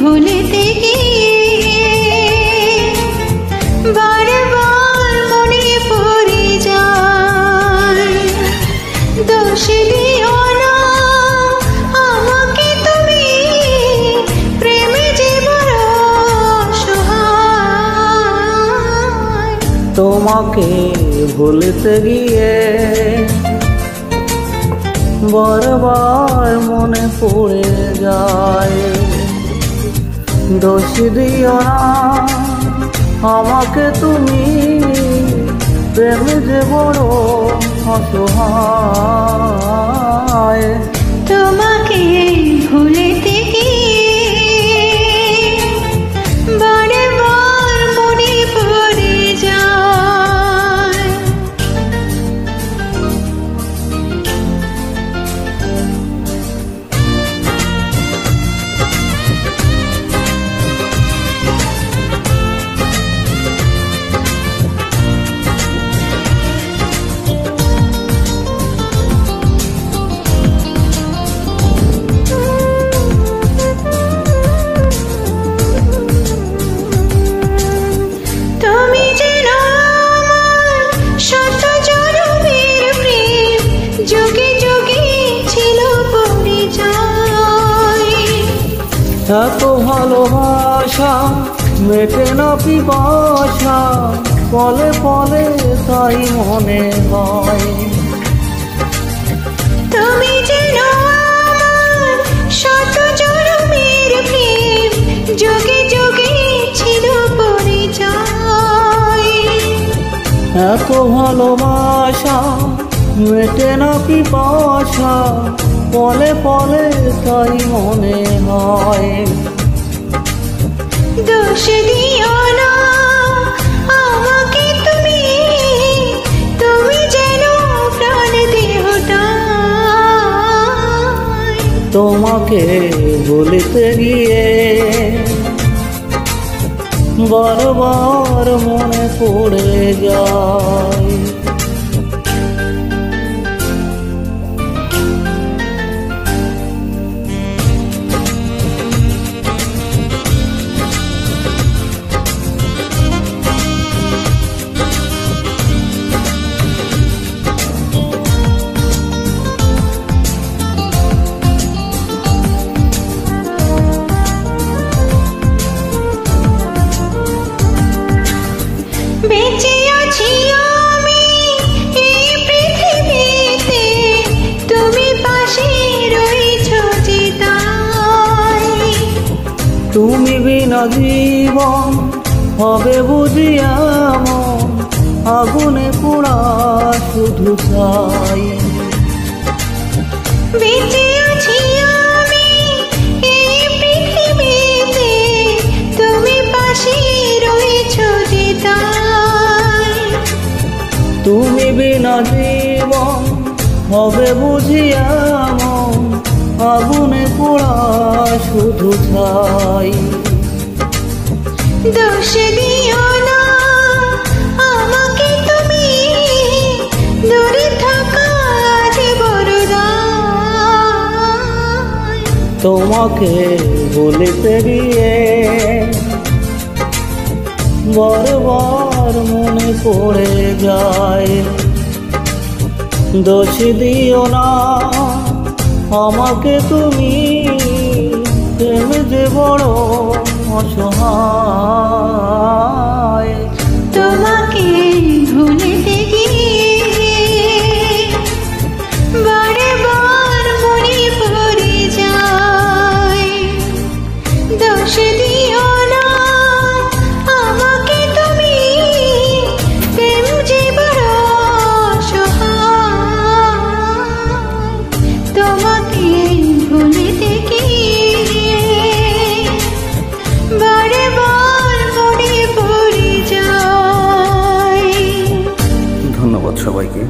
ভুলিতে গিয়ে বারবার মনে পড়ে যায়। দোষ দিও না আমাকে তুমি, প্রেমে যে বড় অসহায়। তোমাকে ভুলতে গিয়ে বারবার মনে পড়ে যায়। দোষ দিও না আমাকে তুমি, প্রেমে যে বড় অসহায়। তোমাকে ভুলিতে গিয়ে বারবার মনে পড়ে যায়। এত ভালোবাসা মেটে না পিপাসা, পলে পলে তাই মনে হয়। তুমি যেন আমার শত জনমের প্রেম, যুগে যুগে ছিল পরিচয়। এত ভালোবাসা মেটে না পিপাসা, পলে পলে তাই মনে হয়। দোষ দিও না আমাকে তুমি, তুমি যেন প্রাণ দেহটাই। তোমাকে ভুলতে গিয়ে বারবার মনে পড়ে যায়। বেঁচে আছি আমি এই পৃথিবীতে, তুমি পাশে রয়েছ যে তাই। তুমি বিনা জীবন হবে বুঝি এমন, আগুনে পোড়া শুধু চাই। বেঁচে আছি আমি এই পৃথিবীতে, তুমি পাশে রয়েছ যে তাই। তুমি বিনা জীবন হবে বুঝি এমন, আগুনে পোড়া শুধু ছাই। দোষ দিও না আমাকে তুমি, দূরে থাকা যে বড় দায়। তোমাকে ভুলতে গিয়ে বারবার মনে পড়ে যায়। দোষ দিও না আমাকে তুমি, প্রেম যে বড় অসহায়। তোমাকে ভুলিতে গিয়ে বারবার মনে পড়ে যায়। দোষ দিও না আমাকে তুমি, প্রেম যে বড় অসহায়। তোমাকে ভুলিতে গিয়ে বারবার মনে পড়ে যায়। ধন্যবাদ সবাইকে।